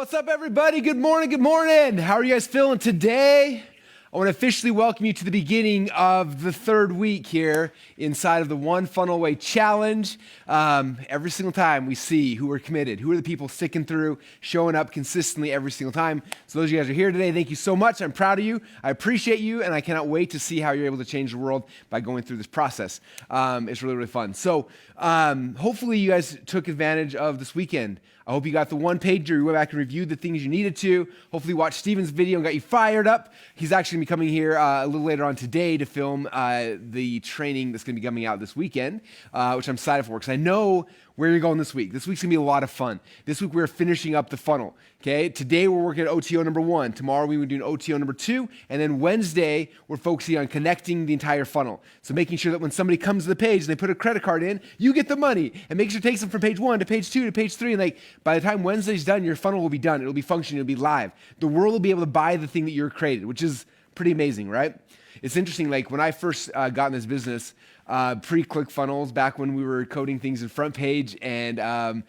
What's up, everybody? Good morning, good morning. How are you guys feeling today? I want to officially welcome you to the beginning of the third week here inside of the One Funnel Away Challenge. Every single time we see who are committed, who are the people sticking through, showing up consistently every single time. So those of you guys who are here today, thank you so much. I'm proud of you. I appreciate you, and I cannot wait to see how you're able to change the world by going through this process. It's really, really fun. So hopefully you guys took advantage of this weekend. I hope you got the one-pager, you went back and reviewed the things you needed to. Hopefully you watched Steven's video and got you fired up. He's actually going to be coming here a little later on today to film the training that's going to be coming out this weekend, which I'm excited for because I know where you're going this week. This week's going to be a lot of fun. This week we're finishing up the funnel, okay? Today we're working at OTO number 1. Tomorrow we will do OTO number 2. And then Wednesday we're focusing on connecting the entire funnel. So making sure that when somebody comes to the page and they put a credit card in, you get the money. And make sure it takes them from page 1 to page 2 to page 3. And like by the time Wednesday's done, your funnel will be done. It'll be functioning. It'll be live. The world will be able to buy the thing that you're created, which is pretty amazing, right? It's interesting, like when I first got in this business, pre-ClickFunnels, back when we were coding things in Front Page and a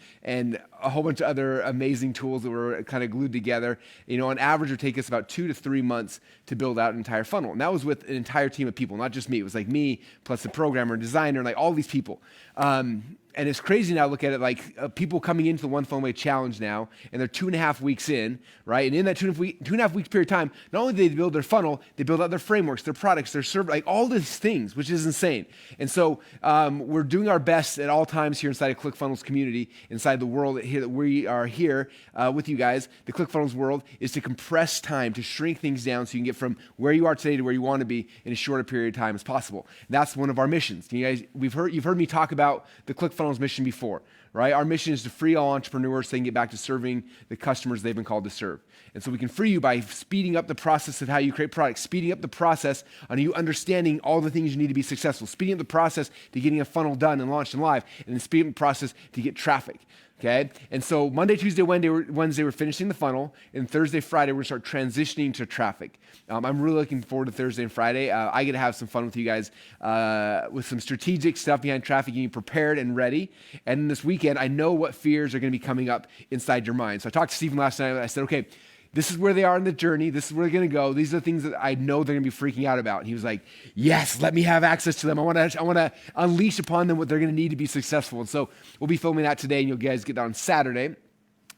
whole bunch of other amazing tools that were kind of glued together, you know, on average it would take us about 2 to 3 months to build out an entire funnel. And that was with an entire team of people, not just me. It was like me plus the programmer, designer, and like all these people. And it's crazy now to look at it like people coming into the One Funnel Away Challenge now, and they're 2.5 weeks in, right? And in that 2.5 weeks period of time, not only do they build their funnel, they build out their frameworks, their products, their service, like all these things, which is insane. And so we're doing our best at all times here inside of ClickFunnels community, inside the world here that we are here with you guys. The ClickFunnels world is to compress time, to shrink things down so you can get from where you are today to where you want to be in as short a period of time as possible. And that's one of our missions. You guys, you've heard me talk about the ClickFunnels mission before, right? Our mission is to free all entrepreneurs so they can get back to serving the customers they've been called to serve. And so we can free you by speeding up the process of how you create products, speeding up the process on you understanding all the things you need to be successful, speeding up the process to getting a funnel done and launched and live, and then speeding up the process to get traffic. Okay, and so Monday, Tuesday, Wednesday, we're finishing the funnel, and Thursday, Friday, we're going to start transitioning to traffic. I'm really looking forward to Thursday and Friday. I get to have some fun with you guys with some strategic stuff behind traffic, getting you prepared and ready. And then this weekend, I know what fears are going to be coming up inside your mind. So I talked to Stephen last night, and I said, okay, this is where they are in the journey. This is where they're going to go. These are the things that I know they're going to be freaking out about. And he was like, yes, let me have access to them. I want to unleash upon them what they're going to need to be successful. And so we'll be filming that today, and you guys get that on Saturday. And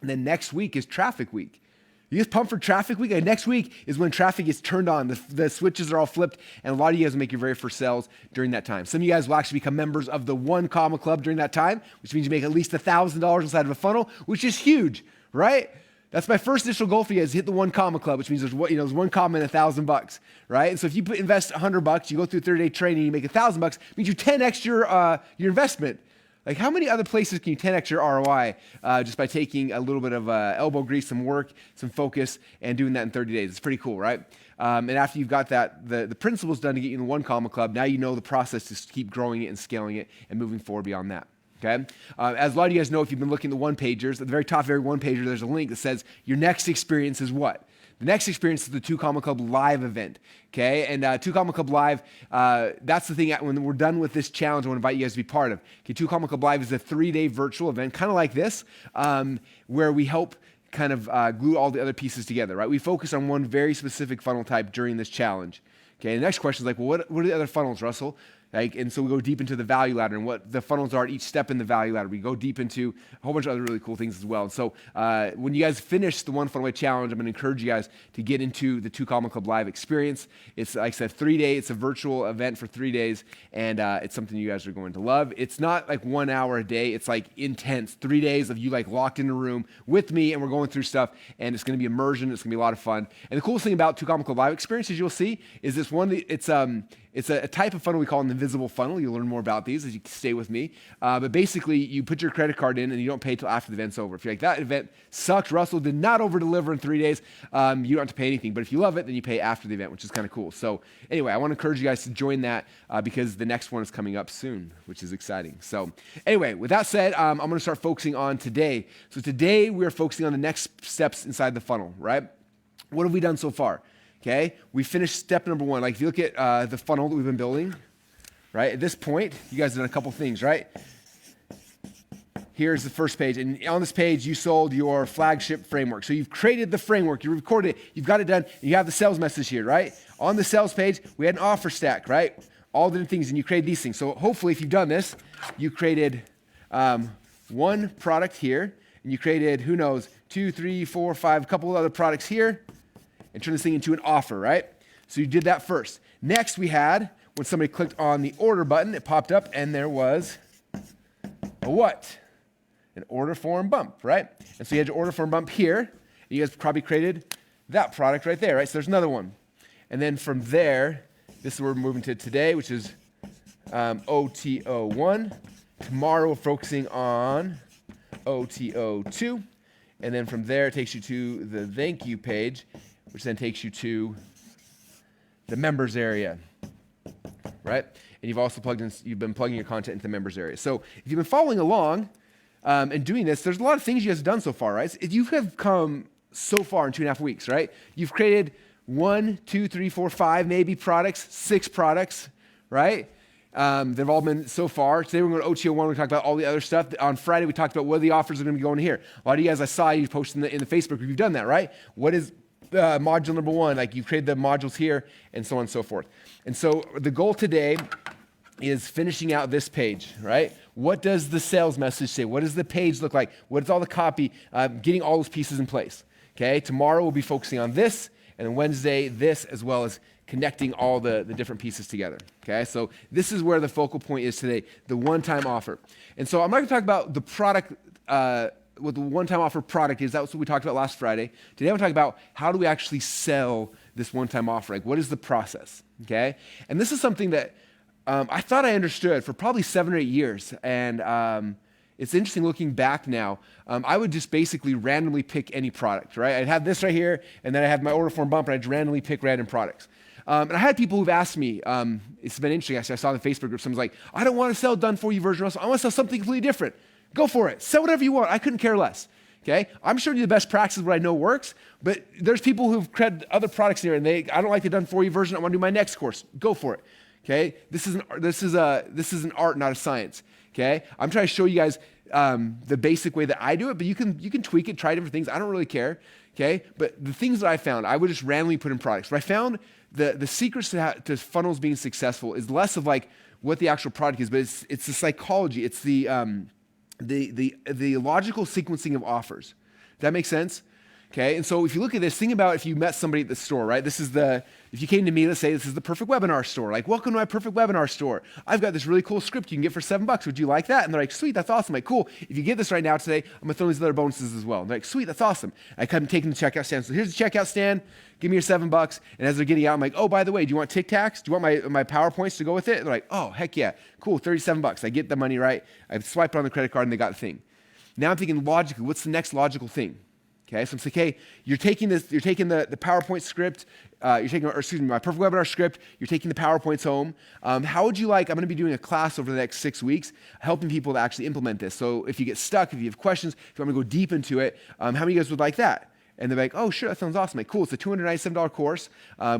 then next week is traffic week. You guys pumped for traffic week? And next week is when traffic is turned on. The switches are all flipped, and a lot of you guys will make your very first sales during that time. Some of you guys will actually become members of the One Comma Club during that time, which means you make at least $1,000 inside of a funnel, which is huge, right? That's my first initial goal for you is hit the One Comma Club, which means there's one comma and $1,000, right? And so if you invest $100, you go through 30-day training, you make $1,000, it means you 10x your investment. Like how many other places can you 10x your ROI just by taking a little bit of elbow grease, some work, some focus, and doing that in 30 days? It's pretty cool, right? And after you've got that, the principles done to get you in the One Comma Club, now you know the process to keep growing it and scaling it and moving forward beyond that. Okay. As a lot of you guys know, if you've been looking at the one-pagers, at the very top of every one-pager, there's a link that says your next experience is what? The next experience is the 2 Comma Club Live event, okay? And 2 Comma Club Live, that's the thing, when we're done with this challenge, I want to invite you guys to be part of. Okay, 2 Comma Club Live is a 3-day virtual event, kind of like this, where we help kind of glue all the other pieces together, right? We focus on one very specific funnel type during this challenge. Okay, the next question is like, well, what are the other funnels, Russell? Like, and so we go deep into the value ladder and what the funnels are at each step in the value ladder. We go deep into a whole bunch of other really cool things as well. And so when you guys finish the One Funnel Away Challenge, I'm going to encourage you guys to get into the 2 Comma Club Live experience. It's, like I said, 3 days. It's a virtual event for 3 days, and it's something you guys are going to love. It's not like 1 hour a day. It's like intense. 3 days of you like locked in a room with me, and we're going through stuff, and it's going to be immersion. It's going to be a lot of fun. And the coolest thing about 2 Comma Club Live experience, as you'll see, is this one. It's a type of funnel we call an invisible funnel. You'll learn more about these as you stay with me. But basically, you put your credit card in and you don't pay till after the event's over. If you're like, that event sucked, Russell did not over-deliver in 3 days, you don't have to pay anything. But if you love it, then you pay after the event, which is kind of cool. So anyway, I want to encourage you guys to join that because the next one is coming up soon, which is exciting. So anyway, with that said, I'm going to start focusing on today. So today, we're focusing on the next steps inside the funnel, right? What have we done so far? Okay, we finished step number 1. Like if you look at the funnel that we've been building, right? At this point, you guys have done a couple things, right? here's the first page. And on this page, you sold your flagship framework. So you've created the framework, you recorded it, you've got it done, and you have the sales message here, right? On the sales page, we had an offer stack, right? All the different things, and you created these things. So hopefully, if you've done this, you created one product here, and you created, who knows, 2, 3, 4, 5, a couple of other products here, and turned this thing into an offer, right? So you did that first. Next, we had, when somebody clicked on the order button, it popped up, and there was a what? An order form bump, right? And so you had your order form bump here, and you guys probably created that product right there, right? So there's another one. And then from there, this is where we're moving to today, which is OTO1. Tomorrow we're focusing on OTO2. And then from there, it takes you to the thank you page, which then takes you to the members area, right? And you've been plugging your content into the members area. So if you've been following along and doing this, there's a lot of things you guys have done so far, right? You have come so far in 2.5 weeks, right? You've created 1, 2, 3, 4, 5 maybe products, 6 products, right? They've all been so far. Today we're going to OTO1. We talked about all the other stuff. On Friday we talked about what the offers are going to be going here. A lot of you guys, I saw you post in the Facebook group. You've done that, right? What is module number 1? Like you created the modules here and so on and so forth. And so the goal today is finishing out this page, right? What does the sales message say? What does the page look like? What is all the copy? Getting all those pieces in place, okay? Tomorrow we'll be focusing on this, and then Wednesday this, as well as connecting all the different pieces together, okay? So this is where the focal point is today, the one-time offer. And so I'm not going to talk about the product, what the one-time offer product is. That's what we talked about last Friday. Today I'm going to talk about how do we actually sell this one-time offer? Like, what is the process, okay? And this is something that I thought I understood for probably 7 or 8 years, and it's interesting looking back now. I would just basically randomly pick any product, right? I'd have this right here, and then I have my order form bump, and I'd randomly pick random products. And I had people who've asked me, it's been interesting, actually, I saw in the Facebook group, someone's like, I don't want to sell done-for-you version, I want to sell something completely different. Go for it. Sell whatever you want. I couldn't care less, okay? I'm showing you the best practices, what I know works, but there's people who've created other products here, and I don't like the done-for-you version, I want to do my next course. Go for it. Okay, this is an art, not a science. Okay, I'm trying to show you guys the basic way that I do it, but you can tweak it, try different things. I don't really care. Okay, but the things that I found, I would just randomly put in products. But I found the secrets to funnels being successful is less of like what the actual product is, but it's the psychology. It's the logical sequencing of offers. Does that make sense? Okay, and so if you look at this, think about if you met somebody at the store, right? If you came to me, let's say this is the Perfect Webinar store. Like, welcome to my Perfect Webinar store. I've got this really cool script you can get for $7. Would you like that? And they're like, sweet, that's awesome. Like, cool. If you get this right now today, I'm gonna throw these other bonuses as well. And they're like, sweet, that's awesome. I come taking the checkout stand. So here's the checkout stand. Give me your $7. And as they're getting out, I'm like, oh, by the way, do you want Tic Tacs? Do you want my PowerPoints to go with it? And they're like, oh, heck yeah. Cool, $37. I get the money right. I swipe it on the credit card and they got the thing. Now I'm thinking logically, what's the next logical thing? Okay, so I'm like, hey, you're taking the PowerPoint script, my Perfect Webinar script, you're taking the PowerPoints home. How would you like, I'm gonna be doing a class over the next 6 weeks, helping people to actually implement this. So if you get stuck, if you have questions, if you want me to go deep into it, how many of you guys would like that? And they're like, oh, sure, that sounds awesome. Like, cool, it's a $297 course.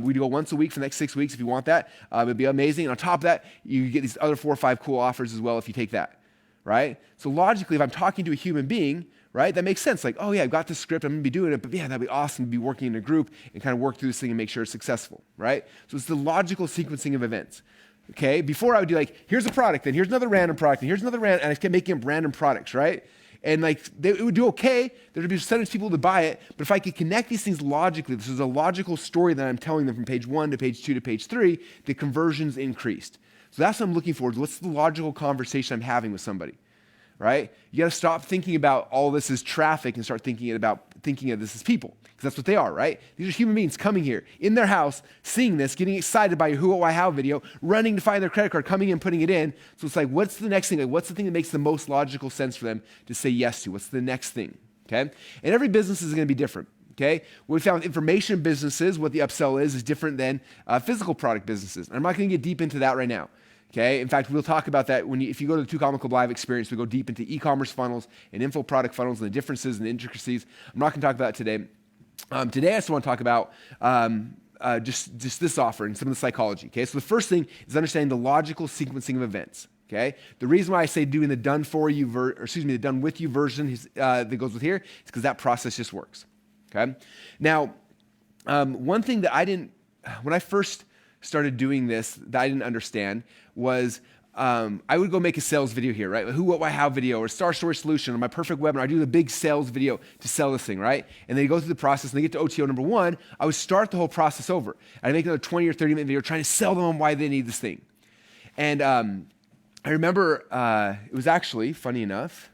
We go once a week for the next 6 weeks if you want that. It'd be amazing. And on top of that, you get these other 4 or 5 cool offers as well if you take that, right? So logically, if I'm talking to a human being, right? That makes sense. Like, oh yeah, I've got this script, I'm gonna be doing it, but yeah, that'd be awesome to be working in a group and kind of work through this thing and make sure it's successful, right? So it's the logical sequencing of events, okay? Before I would do like, here's a product, then here's another random product, and here's another random, and I kept making up random products, right? And like, it would do okay, there'd be a percentage of people to buy it, but if I could connect these things logically, this is a logical story that I'm telling them from page 1 to page 2 to page 3, the conversions increased. So that's what I'm looking for, what's the logical conversation I'm having with somebody? Right? You got to stop thinking about all this as traffic and start thinking of this as people, because that's what they are, right? These are human beings coming here in their house, seeing this, getting excited by your Who, What, Why, How video, running to find their credit card, coming in, putting it in. So it's like, what's the next thing? Like, what's the thing that makes the most logical sense for them to say yes to? What's the next thing? Okay? And every business is going to be different. Okay? What we found with information businesses, what the upsell is different than physical product businesses. And I'm not going to get deep into that right now. Okay. In fact, we'll talk about that if you go to the 2 Comma Club Live experience, we go deep into e-commerce funnels and info product funnels and the differences and the intricacies. I'm not going to talk about that today. Today, I just want to talk about just this offer and some of the psychology. Okay. So the first thing is understanding the logical sequencing of events. Okay? The reason why I say doing the done for you, the done with you version that goes with here is because that process just works. Okay? Now, one thing that when I first started doing this that I didn't understand was I would go make a sales video here, right? Who, what, why, how video, or Star Story Solution, or my perfect webinar. I do the big sales video to sell this thing, right? And then you go through the process, and they get to OTO number 1, I would start the whole process over. I'd make another 20 or 30-minute video trying to sell them on why they need this thing. And I remember it was actually, funny enough,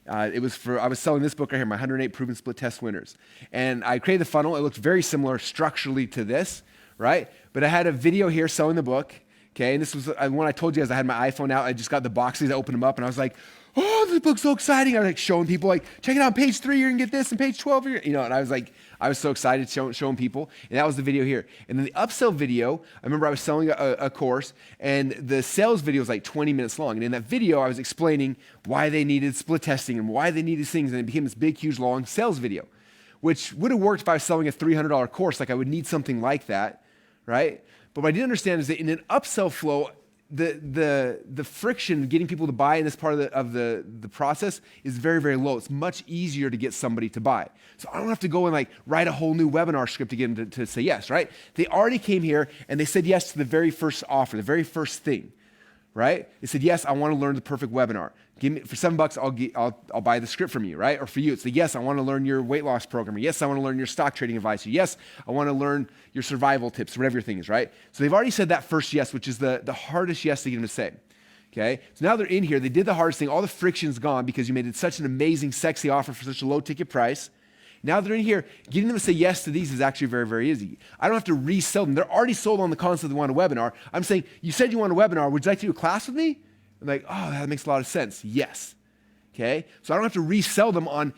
I was selling this book right here, my 108 Proven Split Test Winners. And I created the funnel. It looked very similar structurally to this, right? But I had a video here selling the book. Okay, and this was when I told you guys I had my iPhone out. I just got the boxes, I opened them up, and I was like, oh, this book's so exciting. I was like showing people, like, check it out on page 3, you're gonna get this, and page 12, and I was so excited showing people, and that was the video here. And then the upsell video, I remember I was selling a course, and the sales video was like 20 minutes long. And in that video, I was explaining why they needed split testing and why they needed things, and it became this big, huge, long sales video, which would have worked if I was selling a $300 course. Like, I would need something like that, right? But what I didn't understand is that in an upsell flow, the friction getting people to buy in this part of the process is very, very low. It's much easier to get somebody to buy. So I don't have to go and like write a whole new webinar script to get them to say yes, right? They already came here and they said yes to the very first offer, the very first thing, right? They said, yes, I want to learn the perfect webinar. Give me for $7, I'll buy the script from you, right? Or for you, it's the yes, I want to learn your weight loss program. Or yes, I want to learn your stock trading advice. Or yes, I want to learn your survival tips, whatever your thing is, right? So they've already said that first yes, which is the hardest yes to get them to say. Okay? So now they're in here. They did the hardest thing. All the friction's gone because you made it such an amazing, sexy offer for such a low ticket price. Now they're in here. Getting them to say yes to these is actually very, very easy. I don't have to resell them. They're already sold on the concept they want a webinar. I'm saying, you said you want a webinar. Would you like to do a class with me? I'm like, oh, that makes a lot of sense. Yes. Okay? So I don't have to resell them on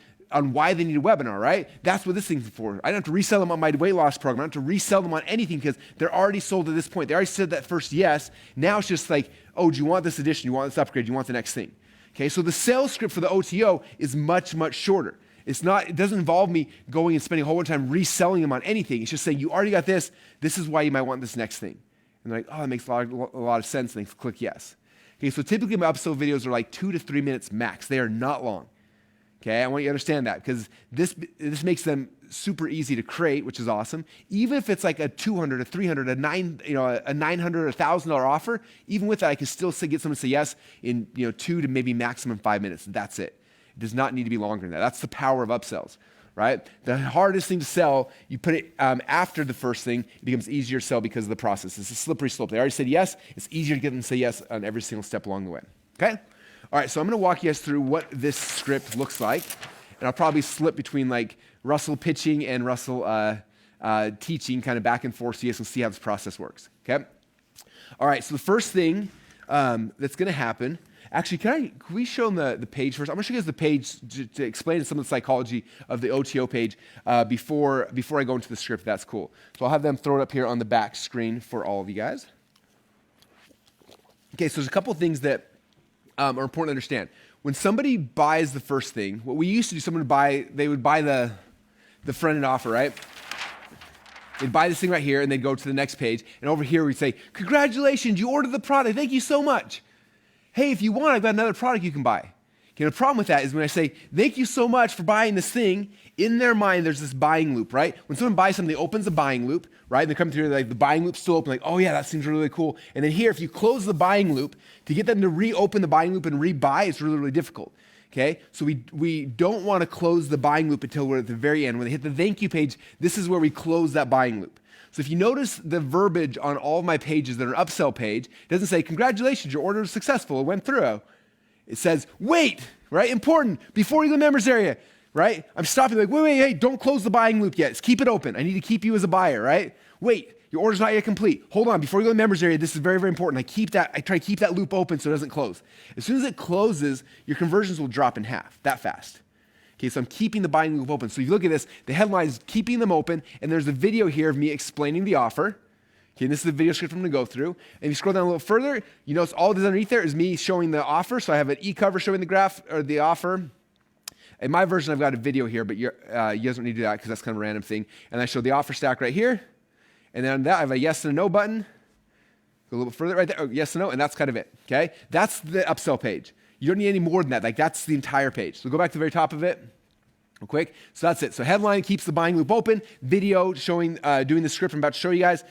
why they need a webinar, right? That's what this thing's for. I don't have to resell them on my weight loss program. I don't have to resell them on anything because they're already sold at this point. They already said that first yes. Now it's just like, oh, do you want this edition? Do you want this upgrade? Do you want the next thing? Okay? So the sales script for the OTO is much, much shorter. It doesn't involve me going and spending a whole bunch of time reselling them on anything. It's just saying, you already got this. This is why you might want this next thing. And they're like, oh, that makes a lot of sense. And they click yes. Okay, so typically my upsell videos are like 2 to 3 minutes max. They are not long. Okay, I want you to understand that because this makes them super easy to create, which is awesome. Even if it's like a $200, a $300, a $900, a $1,000 offer, even with that, I can still get someone to say yes in 2 to maybe maximum 5 minutes. That's it. It does not need to be longer than that. That's the power of upsells, right? The hardest thing to sell, you put it after the first thing, it becomes easier to sell because of the process. It's a slippery slope. They already said yes. It's easier to get them to say yes on every single step along the way, okay? All right, so I'm going to walk you guys through what this script looks like, and I'll probably slip between like Russell pitching and Russell teaching kind of back and forth so you guys can see how this process works, okay? All right, so the first thing that's going to happen. Actually, can we show them the page first? I'm going to show you guys the page to explain some of the psychology of the OTO page before I go into the script. That's cool. So I'll have them throw it up here on the back screen for all of you guys. Okay, so there's a couple of things that are important to understand. When somebody buys the first thing, what we used to do, they would buy the front-end offer, right? They'd buy this thing right here, and they'd go to the next page. And over here, we'd say, congratulations, you ordered the product. Thank you so much. Hey, if you want, I've got another product you can buy. Okay, the problem with that is when I say, thank you so much for buying this thing, in their mind, there's this buying loop, right? When someone buys something, it opens a buying loop, right? And they come through, like the buying loop's still open, like, oh yeah, that seems really cool. And then here, if you close the buying loop, to get them to reopen the buying loop and rebuy, it's really, really difficult. Okay, so we don't want to close the buying loop until we're at the very end. When they hit the thank you page, this is where we close that buying loop. So if you notice the verbiage on all of my pages that are an upsell page, it doesn't say, congratulations, your order is successful, it went through. It says, wait, right? Important, before you go to the members area, right? I'm stopping like, wait, hey, don't close the buying loop yet. Just keep it open. I need to keep you as a buyer, right? Wait, your order's not yet complete. Hold on, before you go to the members area, this is very, very important. I try to keep that loop open so it doesn't close. As soon as it closes, your conversions will drop in half, that fast. Okay, so I'm keeping the buying loop open. So if you look at this, the headline is keeping them open, and there's a video here of me explaining the offer. Okay, and this is the video script I'm going to go through. And if you scroll down a little further, you notice all that's underneath there is me showing the offer. So I have an e-cover showing the graph or the offer. In my version, I've got a video here, but you guys don't need to do that because that's kind of a random thing. And I show the offer stack right here. And then on that, I have a yes and a no button. Go a little bit further right there. Oh, yes and no, and that's kind of it, okay? That's the upsell page. You don't need any more than that. Like, that's the entire page. So go back to the very top of it real quick. So that's it. So headline keeps the buying loop open. Video showing, doing the script I'm about to show you guys.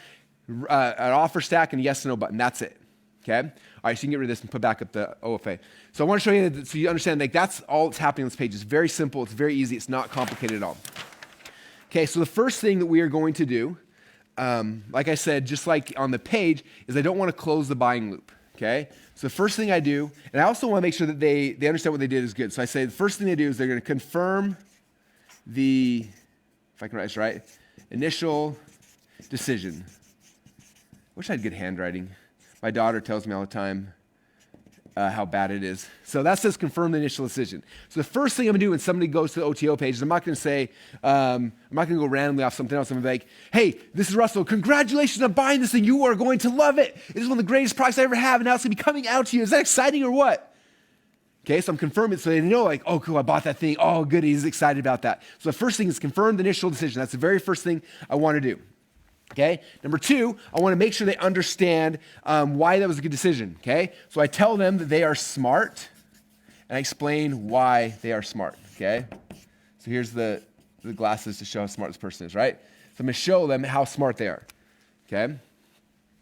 An offer stack and a yes and no button. That's it, okay? All right, so you can get rid of this and put back up the OFA. So I want to show you, so you understand, like, that's all that's happening on this page. It's very simple. It's very easy. It's not complicated at all. Okay, so the first thing that we are going to do, like I said, just like on the page, is I don't want to close the buying loop, okay? So the first thing I do, and I also want to make sure that they understand what they did is good. So I say the first thing they do is they're going to confirm the, if I can write this right, initial decision. Wish I had good handwriting. My daughter tells me all the time how bad it is. So that says confirm the initial decision. So the first thing I'm going to do when somebody goes to the OTO page is I'm not going to say, I'm not going to go randomly off something else. I'm going to be like, hey, this is Russell. Congratulations on buying this thing. You are going to love it. It is one of the greatest products I ever have, and now it's going to be coming out to you. Is that exciting or what? Okay, so I'm confirming so they know, like, oh, cool, I bought that thing. Oh, good, he's excited about that. So the first thing is confirm the initial decision. That's the very first thing I want to do. Okay. Number two, I want to make sure they understand why that was a good decision. Okay. So I tell them that they are smart, and I explain why they are smart. Okay. So here's the glasses to show how smart this person is, right? So I'm going to show them how smart they are. Okay.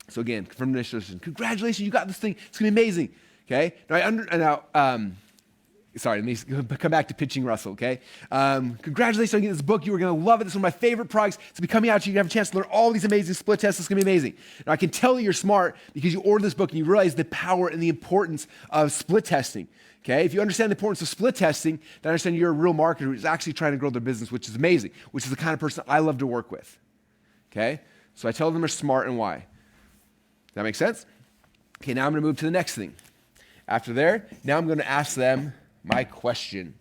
So again, confirm the initial decision. Congratulations, you got this thing. It's going to be amazing. Okay. Sorry, let me come back to pitching Russell, okay? Congratulations on getting this book. You are going to love it. It's one of my favorite products. It's going to be coming out to you. You have a chance to learn all these amazing split tests. It's going to be amazing. Now, I can tell that you're smart because you ordered this book and you realize the power and the importance of split testing, okay? If you understand the importance of split testing, then I understand you're a real marketer who's actually trying to grow their business, which is amazing, which is the kind of person I love to work with, okay? So I tell them they're smart and why. Does that make sense? Okay, now I'm going to move to the next thing. After there, now I'm going to ask my question,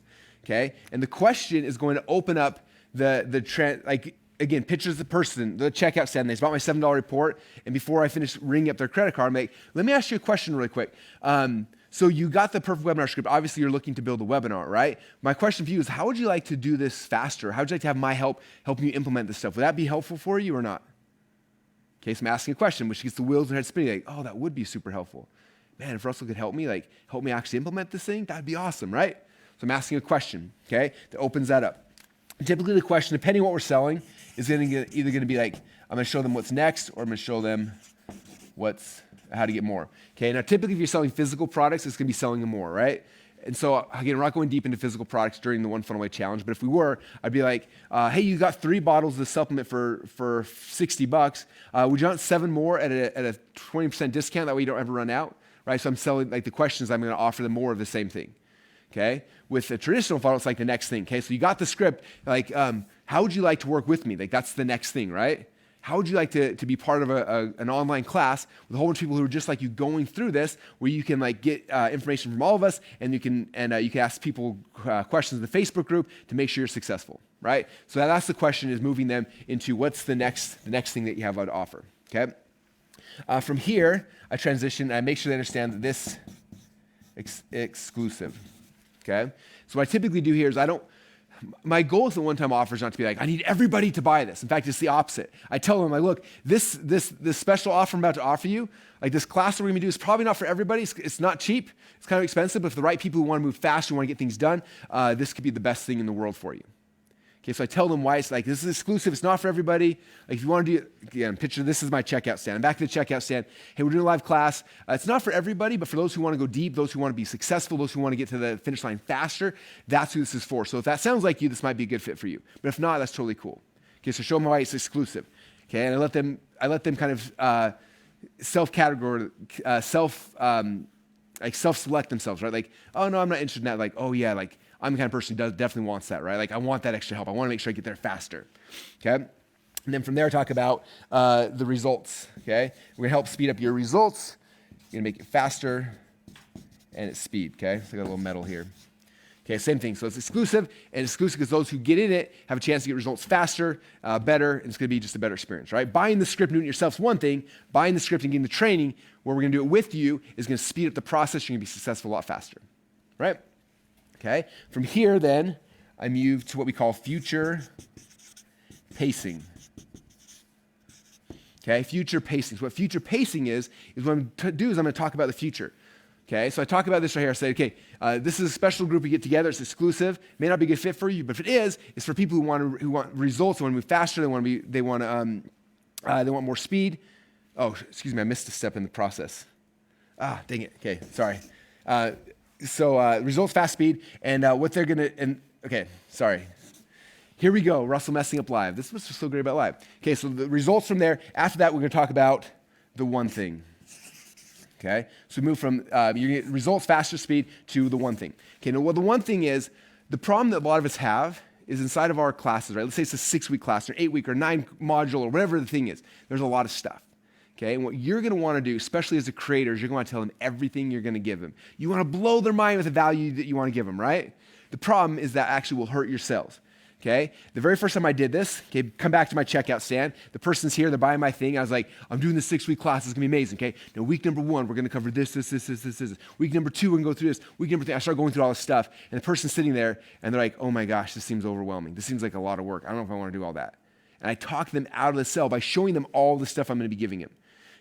okay? And the question is going to open up again, pictures the person, the checkout stand. They bought my $7 report, and before I finish ringing up their credit card, I'm like, let me ask you a question really quick. So you got the perfect webinar script. Obviously, you're looking to build a webinar, right? My question for you is, how would you like to do this faster? How would you like to have my helping you implement this stuff? Would that be helpful for you or not? Okay, so I'm asking a question, which gets the wheels in her head spinning, like, oh, that would be super helpful. Man, if Russell could help me actually implement this thing, that'd be awesome, right? So I'm asking a question, okay, that opens that up. And typically the question, depending on what we're selling, is either going to be like, I'm going to show them what's next, or I'm going to show them how to get more. Okay, now typically if you're selling physical products, it's going to be selling them more, right? And so, again, we're not going deep into physical products during the One Funnel Away Challenge, but if we were, I'd be like, hey, you got 3 bottles of this supplement for $60. Would you want 7 more at a 20% discount? That way you don't ever run out, right? So I'm selling, like the questions, I'm going to offer them more of the same thing, okay? With a traditional funnel, it's like the next thing, okay? So you got the script, like, how would you like to work with me? Like, that's the next thing, right? How would you like to be part of an online class with a whole bunch of people who are just like you going through this, where you can like get information from all of us, and you can ask people questions in the Facebook group to make sure you're successful, right? So that's the question, is moving them into what's the next thing that you have to offer, okay? From here, I transition, I make sure they understand that this exclusive, okay? So what I typically do here is my goal with the one-time offer is not to be like, I need everybody to buy this. In fact, it's the opposite. I tell them, like, look, this special offer I'm about to offer you, like this class that we're going to do is probably not for everybody. It's not cheap. It's kind of expensive, but for the right people who want to move fast, who want to get things done, this could be the best thing in the world for you. Okay, so I tell them why it's like, this is exclusive. It's not for everybody. Like, if you want to do, again, picture this is my checkout stand. I'm back to the checkout stand. Hey, we're doing a live class. It's not for everybody, but for those who want to go deep, those who want to be successful, those who want to get to the finish line faster, that's who this is for. So if that sounds like you, this might be a good fit for you. But if not, that's totally cool. Okay, so show them why it's exclusive. Okay, and I let them kind of self-select themselves, right? Like, oh no, I'm not interested in that. Like, oh yeah, like, I'm the kind of person who definitely wants that, right? Like, I want that extra help. I want to make sure I get there faster, okay? And then from there, talk about the results, okay? We're going to help speed up your results. You're going to make it faster, and it's speed, okay? So I got a little metal here. Okay, same thing. So it's exclusive, and exclusive because those who get in it have a chance to get results faster, better, and it's going to be just a better experience, right? Buying the script and doing it yourself is one thing. Buying the script and getting the training, where we're going to do it with you, is going to speed up the process. You're going to be successful a lot faster, right? Okay, from here then, I move to what we call future pacing. Okay, future pacing. So what future pacing is what I'm going to do is I'm going to talk about the future. Okay, so I talk about this right here. I say, okay, this is a special group we get together. It's exclusive. May not be a good fit for you, but if it is, it's for people who want results. They want to move faster. They want more speed. Oh, excuse me, I missed a step in the process. Dang it. Okay, sorry. Results, fast, speed, and what they're gonna. Okay, sorry. Here we go. Russell messing up live. This was so great about live. Okay, so the results from there. After that, we're going to talk about the one thing. Okay, so we move from you get results, faster, speed to the one thing. Okay, now what the one thing is, the problem that a lot of us have is inside of our classes, right? Let's say it's a 6-week class or 8-week or 9-module or whatever the thing is. There's a lot of stuff. Okay, and what you're going to want to do, especially as a creator, is you're going to tell them everything you're going to give them. You want to blow their mind with the value that you want to give them, right? The problem is that actually will hurt your sales. Okay, the very first time I did this, okay, come back to my checkout stand. The person's here, they're buying my thing. I was like, I'm doing this 6-week class. It's gonna be amazing. Okay, now week number 1, we're gonna cover this. Week number 2, we're gonna go through this. Week number 3, I start going through all this stuff, and the person's sitting there, and they're like, oh my gosh, this seems overwhelming. This seems like a lot of work. I don't know if I want to do all that. And I talk them out of the sale by showing them all the stuff I'm gonna be giving them.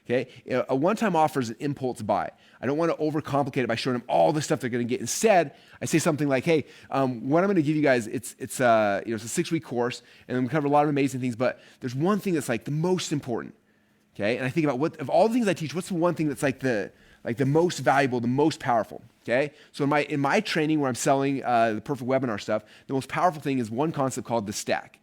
Okay, a one-time offer is an impulse buy. I don't want to overcomplicate it by showing them all the stuff they're going to get. Instead, I say something like, "Hey, what I'm going to give you guys, it's a 6-week course, and we cover a lot of amazing things. But there's one thing that's like the most important." Okay, and I think about of all the things I teach, what's the one thing that's like the most valuable, the most powerful? Okay, so in my training where I'm selling the perfect webinar stuff, the most powerful thing is one concept called the stack.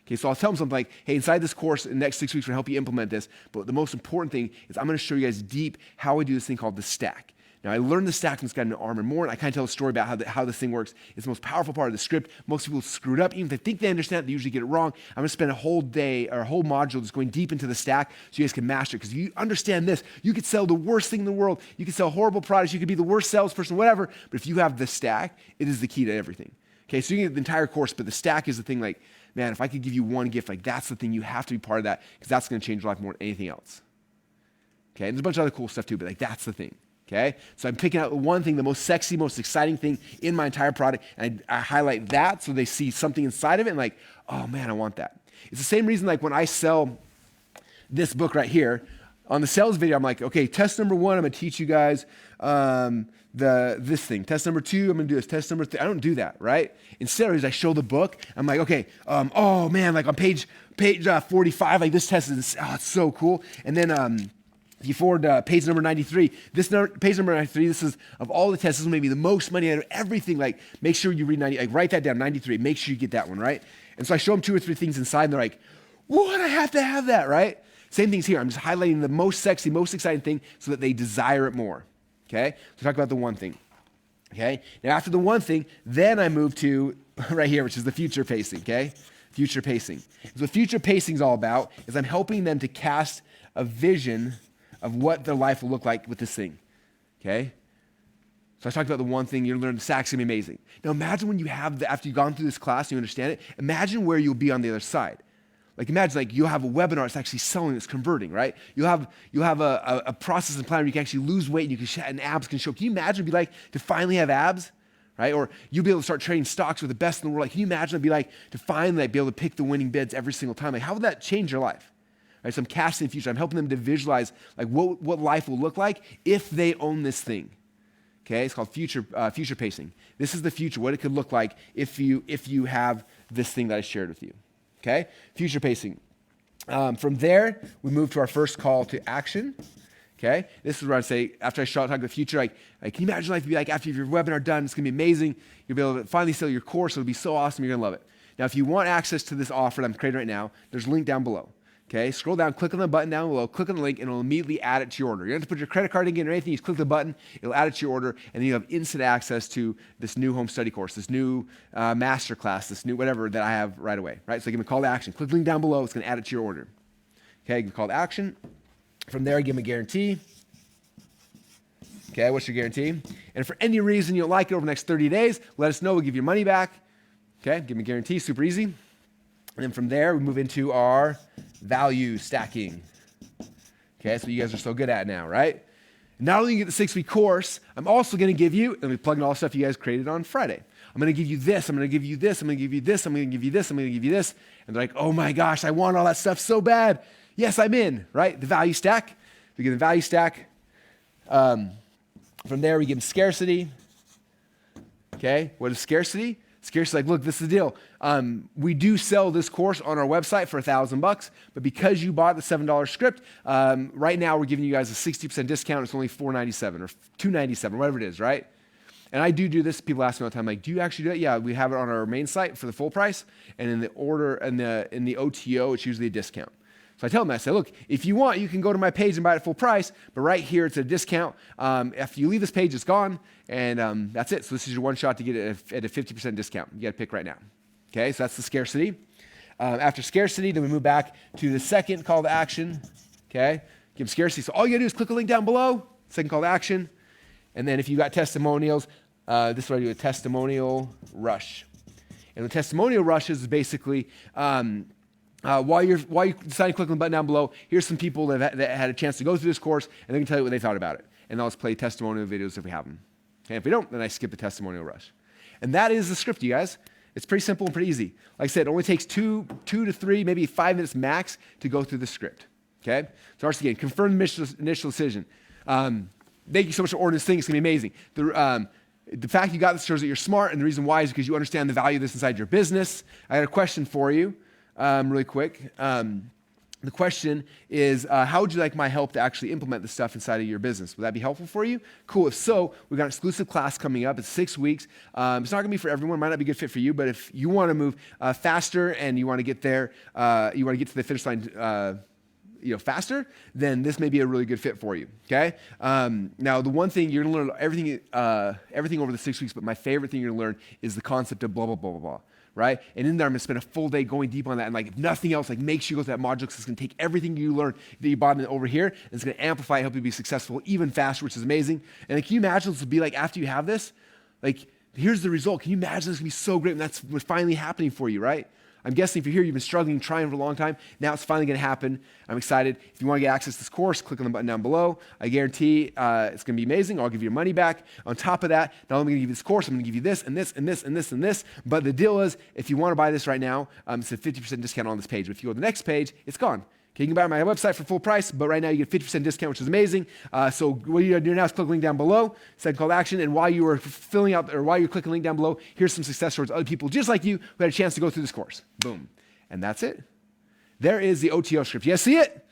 Okay, so I'll tell them something like, hey, inside this course, in the next 6 weeks, we're going to help you implement this. But the most important thing is I'm going to show you guys deep how I do this thing called the stack. Now, I learned the stack from this guy in Armor More, and I kind of tell a story about how this thing works. It's the most powerful part of the script. Most people screw it up. Even if they think they understand it, they usually get it wrong. I'm going to spend a whole day or a whole module just going deep into the stack so you guys can master it. Because if you understand this, you could sell the worst thing in the world. You could sell horrible products. You could be the worst salesperson, whatever. But if you have the stack, it is the key to everything. Okay, so you can get the entire course, but the stack is the thing like, man, if I could give you one gift, like that's the thing, you have to be part of that because that's going to change your life more than anything else. Okay, and there's a bunch of other cool stuff too, but like that's the thing. Okay, so I'm picking out one thing, the most sexy, most exciting thing in my entire product, and I highlight that so they see something inside of it and like, oh man, I want that. It's the same reason like when I sell this book right here, on the sales video, I'm like, okay, test number 1, I'm going to teach you guys this thing. Test number 2, I'm going to do this. Test number 3, I don't do that, right? Instead, as I show the book, I'm like, okay, oh man, like on page 45, like this test is, it's so cool. And then if you forward page number 93, page number 93, this is, of all the tests, this is maybe the most money out of everything. Like, make sure you read 90, like write that down, 93, make sure you get that one, right? And so I show them 2 or 3 things inside, and they're like, what, I have to have that, right? Same thing's here. I'm just highlighting the most sexy, most exciting thing so that they desire it more, okay? So talk about the one thing, okay? Now, after the one thing, then I move to right here, which is the future pacing, okay? Future pacing. So what future pacing is all about is I'm helping them to cast a vision of what their life will look like with this thing, okay? So I talked about the one thing, you're learning the stack's gonna be amazing. Now imagine when you have, after you've gone through this class and you understand it, imagine where you'll be on the other side. Like imagine like you'll have a webinar that's actually selling, that's converting, right? You'll have a process and plan where you can actually lose weight and and abs can show. Can you imagine it'd be like to finally have abs, right? Or you'll be able to start trading stocks with the best in the world. Like, can you imagine it'd be like to finally be able to pick the winning bids every single time? Like how would that change your life? Right? So I'm casting the future. I'm helping them to visualize like what life will look like if they own this thing. Okay, it's called future pacing. This is the future, what it could look like if you have this thing that I shared with you. Okay, future pacing. From there, we move to our first call to action. Okay, this is where I say, after I talk about the future, like can you imagine life to be like after your webinar done, it's gonna be amazing. You'll be able to finally sell your course. It'll be so awesome. You're gonna love it. Now, if you want access to this offer that I'm creating right now, there's a link down below. Okay, scroll down, click on the button down below, click on the link, and it'll immediately add it to your order. You don't have to put your credit card in or anything. You just click the button, it'll add it to your order, and then you have instant access to this new home study course, this new master class, this new whatever that I have right away, right? So give them a call to action. Click the link down below, it's gonna add it to your order. Okay, give a call to action. From there, give them a guarantee. Okay, what's your guarantee? And if for any reason you don't like it over the next 30 days, let us know, we'll give you your money back. Okay, give them a guarantee, super easy. And then from there, we move into our value stacking. Okay, that's what you guys are so good at now, right? Not only do you get the 6-week course, I'm also going to give you, and we plug in all the stuff you guys created on Friday. I'm going to give you this, I'm going to give you this, I'm going to give you this, I'm going to give you this, I'm going to give you this. And they're like, oh my gosh, I want all that stuff so bad. Yes, I'm in, right? The value stack. We give them value stack. From there, we give them scarcity. Okay, what is scarcity? Scarcity, like, look, this is the deal. We do sell this course on our website for $1,000, but because you bought the $7 script, right now we're giving you guys a 60% discount. It's only $497 or $297, whatever it is, right? And I do this. People ask me all the time, like, do you actually do it? Yeah, we have it on our main site for the full price, and in the order and in the OTO, it's usually a discount. So I tell them, I say, look, if you want, you can go to my page and buy it at full price, but right here, it's a discount. After you leave this page, it's gone, and that's it. So this is your one shot to get it at a 50% discount. You got to pick right now. Okay, so that's the scarcity. After scarcity, then we move back to the second call to action. Okay, give scarcity. So all you got to do is click a link down below, second call to action, and then if you got testimonials, this is what I do, a testimonial rush. And the testimonial rush is basically, while you're deciding to click on the button down below, here's some people that had a chance to go through this course, and they can tell you what they thought about it. And I'll just play testimonial videos if we have them. Okay, if we don't, then I skip the testimonial rush. And that is the script, you guys. It's pretty simple and pretty easy. Like I said, it only takes 2 to 3, maybe 5 minutes max to go through the script. Okay? So again, confirm the initial decision. Thank you so much for ordering this thing. It's going to be amazing. The fact you got this shows that you're smart, and the reason why is because you understand the value of this inside your business. I got a question for you. Really quick. The question is, how would you like my help to actually implement this stuff inside of your business? Would that be helpful for you? Cool. If so, we've got an exclusive class coming up. It's 6 weeks. It's not going to be for everyone. It might not be a good fit for you, but if you want to move faster and you want to get there, you want to get to the finish line faster, then this may be a really good fit for you, okay? Now, the one thing, you're going to learn everything over the 6 weeks, but my favorite thing you're going to learn is the concept of blah, blah, blah, blah, blah. Right? And in there, I'm going to spend a full day going deep on that. And like, if nothing else, like, make sure you go to that module because it's going to take everything you learned that you bought over here, and it's going to amplify, help you be successful even faster, which is amazing. And like, can you imagine this would be like after you have this? Like, here's the result. Can you imagine this going to be so great? And that's what's finally happening for you, right? I'm guessing if you're here, you've been struggling, trying for a long time. Now it's finally going to happen. I'm excited. If you want to get access to this course, click on the button down below. I guarantee it's going to be amazing. I'll give you your money back. On top of that, not only am I going to give you this course, I'm going to give you this and this and this and this and this. But the deal is, if you want to buy this right now, it's a 50% discount on this page. But if you go to the next page, it's gone. Okay, you can buy it on my website for full price, but right now you get 50% discount, which is amazing. So what you're doing now is click the link down below, second call to action, and while you're clicking the link down below, here's some success stories of other people just like you who had a chance to go through this course. Boom. And that's it. There is the OTO script. You guys see it?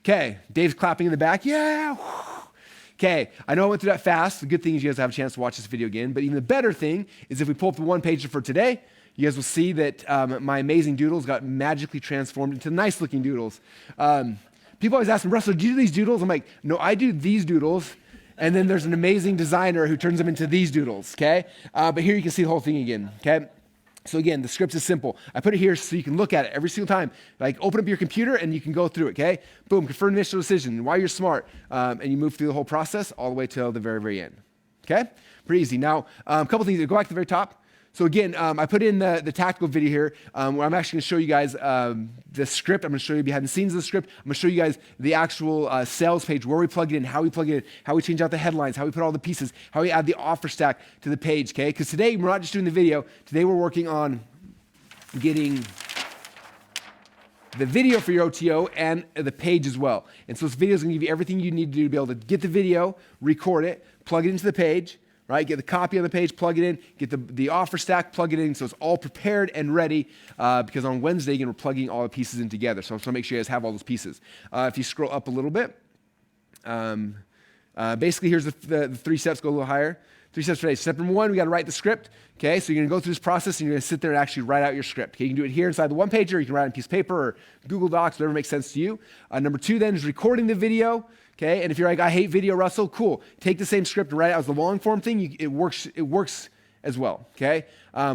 Okay, Dave's clapping in the back. Yeah. Okay, I know I went through that fast. The good thing is you guys have a chance to watch this video again, but even the better thing is if we pull up the one pager for today, you guys will see that my amazing doodles got magically transformed into nice looking doodles. People always ask me, Russell, do you do these doodles? I'm like, no, I do these doodles. And then there's an amazing designer who turns them into these doodles, okay? But here you can see the whole thing again, okay? So again, the script is simple. I put it here so you can look at it every single time. Like, open up your computer and you can go through it, okay? Boom, confirm the initial decision, why you're smart, and you move through the whole process all the way till the very, very end, okay? Pretty easy. Now, a couple things. Go back to the very top. So again, I put in the tactical video here where I'm actually going to show you guys the script. I'm going to show you behind the scenes of the script. I'm going to show you guys the actual sales page, where we plug it in, how we plug it in, how we change out the headlines, how we put all the pieces, how we add the offer stack to the page, okay? Because today, we're not just doing the video. Today, we're working on getting the video for your OTO and the page as well. And so this video is going to give you everything you need to do to be able to get the video, record it, plug it into the page, right? Get the copy on the page, plug it in, get the offer stack, plug it in, so it's all prepared and ready, because on Wednesday, again, we're plugging all the pieces in together. So I just want to make sure you guys have all those pieces. If you scroll up a little bit, basically here's the 3 steps, go a little higher. 3 steps today. Step number 1, we got to write the script. Okay, so you're going to go through this process and you're going to sit there and actually write out your script. Okay, you can do it here inside the one pager, or you can write it on a piece of paper or Google Docs, whatever makes sense to you. Number 2 then is recording the video. Okay, and if you're like, I hate video, Russell, cool. Take the same script and write it out as the long form thing. It works as well. Okay,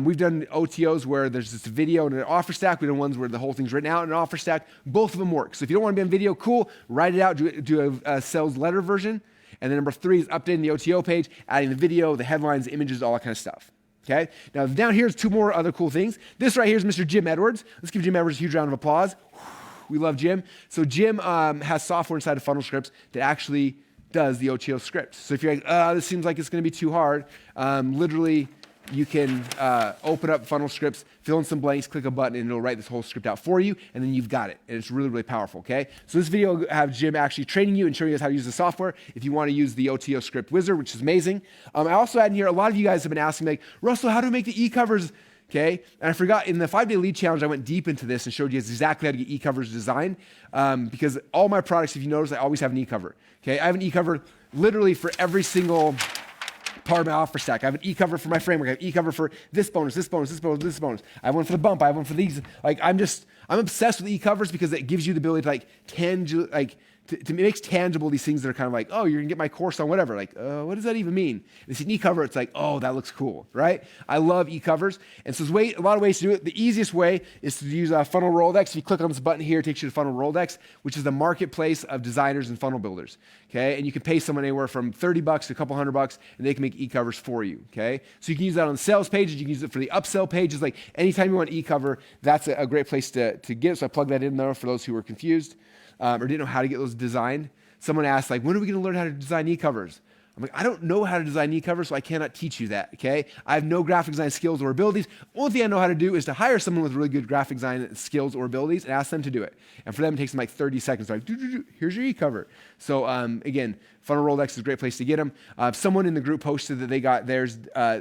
we've done OTOs where there's just a video and an offer stack. We've done ones where the whole thing's written out in an offer stack. Both of them work. So if you don't want to be on video, cool. Write it out. Do a sales letter version. And then number 3 is updating the OTO page, adding the video, the headlines, the images, all that kind of stuff. Okay? Now, down here's 2 more other cool things. This right here is Mr. Jim Edwards. Let's give Jim Edwards a huge round of applause. We love Jim. So Jim has software inside of Funnel Scripts that actually does the OTO script. So if you're like, this seems like it's going to be too hard, literally you can open up funnel scripts, fill in some blanks, click a button, and it'll write this whole script out for you, and then you've got it. And it's really, really powerful, okay? So this video will have Jim actually training you and showing you guys how to use the software if you want to use the OTO script wizard, which is amazing. I also add in here, a lot of you guys have been asking me, like, Russell, how do we make the e-covers? Okay, and I forgot, in the 5-day lead challenge, I went deep into this and showed you exactly how to get e-covers designed, because all my products, if you notice, I always have an e-cover. Okay, I have an e-cover literally for every single part of my offer stack. I have an e-cover for my framework. I have e-cover for this bonus, this bonus, this bonus, this bonus. I have one for the bump. I have one for these. Like, I'm obsessed with e-covers because it gives you the ability to it makes tangible these things that are kind of like, oh, you're gonna get my course on whatever. Like, what does that even mean? And it's an e-cover. It's like, oh, that looks cool, right? I love e-covers. And so there's a lot of ways to do it. The easiest way is to use Funnel Rolodex. If you click on this button here, it takes you to Funnel Rolodex, which is the marketplace of designers and funnel builders, okay? And you can pay someone anywhere from $30 to a couple $100, and they can make e-covers for you, okay? So you can use that on the sales pages. You can use it for the upsell pages. Like, anytime you want e-cover, that's a great place to get it. So I plug that in there for those who were confused. Or didn't know how to get those designed. Someone asked, like, when are we going to learn how to design e-covers? I'm like, I don't know how to design e-covers, so I cannot teach you that, okay? I have no graphic design skills or abilities. Only thing I know how to do is to hire someone with really good graphic design skills or abilities and ask them to do it. And for them, it takes them like 30 seconds. Like, here's your e-cover. So again, Funnel Rolodex is a great place to get them. Someone in the group posted that they got theirs.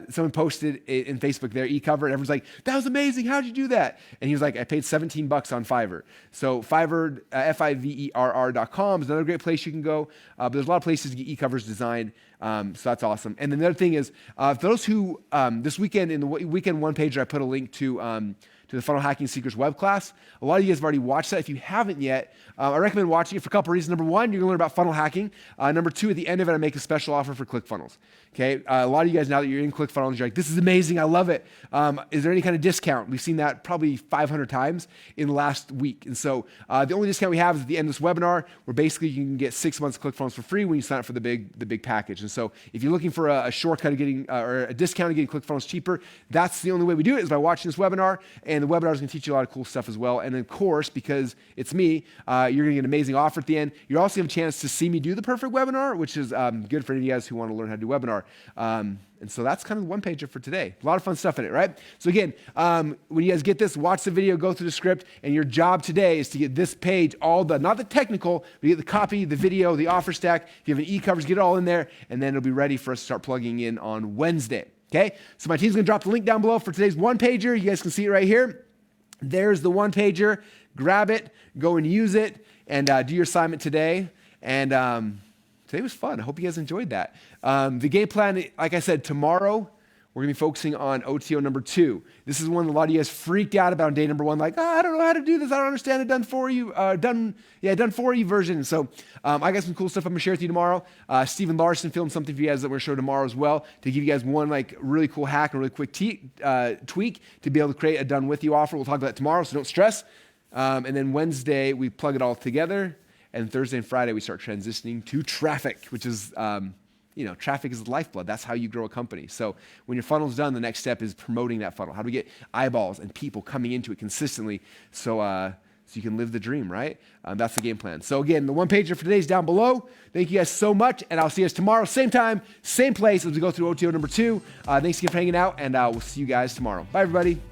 Someone posted in Facebook their e-cover, and everyone's like, that was amazing. How'd you do that? And he was like, I paid $17 on Fiverr. So Fiverr, Fiverr.com is another great place you can go. But there's a lot of places to get e-covers designed. So that's awesome. And then the other thing is, for those who, this weekend, in the weekend one pager, I put a link to the Funnel Hacking Secrets web class. A lot of you guys have already watched that. If you haven't yet, I recommend watching it for a couple of reasons. Number one, you're going to learn about funnel hacking. Number two, at the end of it, I make a special offer for ClickFunnels. Okay, a lot of you guys, now that you're in ClickFunnels, you're like, this is amazing, I love it. Is there any kind of discount? We've seen that probably 500 times in the last week. And so the only discount we have is at the end of this webinar, where basically you can get 6 months of ClickFunnels for free when you sign up for the big package. And so if you're looking for a shortcut of getting, or a discount of getting ClickFunnels cheaper, that's the only way we do it, is by watching this webinar. And the webinar is going to teach you a lot of cool stuff as well. And of course, because it's me, you're going to get an amazing offer at the end. You're also going to have a chance to see me do the perfect webinar, which is good for any of you guys who want to learn how to do webinar. And so that's kind of the one pager for today. A lot of fun stuff in it, right? So again, when you guys get this, watch the video, go through the script, and your job today is to get this page, not the technical, but you get the copy, the video, the offer stack. If you have an e-covers, get it all in there, and then it'll be ready for us to start plugging in on Wednesday. Okay? So my team's going to drop the link down below for today's one pager. You guys can see it right here. There's the one pager. Grab it, go and use it, and do your assignment today. And today was fun. I hope you guys enjoyed that. The game plan, like I said, tomorrow we're going to be focusing on OTO number 2. This is one that a lot of you guys freaked out about on day number 1. Like, I don't know how to do this. I don't understand the done for you version. So I got some cool stuff I'm going to share with you tomorrow. Stephen Larson filmed something for you guys that we're going to show tomorrow as well, to give you guys one really cool hack and really quick tweak to be able to create a done with you offer. We'll talk about that tomorrow, so don't stress. And then Wednesday, we plug it all together. And Thursday and Friday, we start transitioning to traffic, which is, traffic is the lifeblood. That's how you grow a company. So when your funnel's done, the next step is promoting that funnel. How do we get eyeballs and people coming into it consistently so you can live the dream, right? That's the game plan. So again, the one pager for today is down below. Thank you guys so much, and I'll see you guys tomorrow, same time, same place as we go through OTO number 2. Thanks again for hanging out, and we'll see you guys tomorrow. Bye, everybody.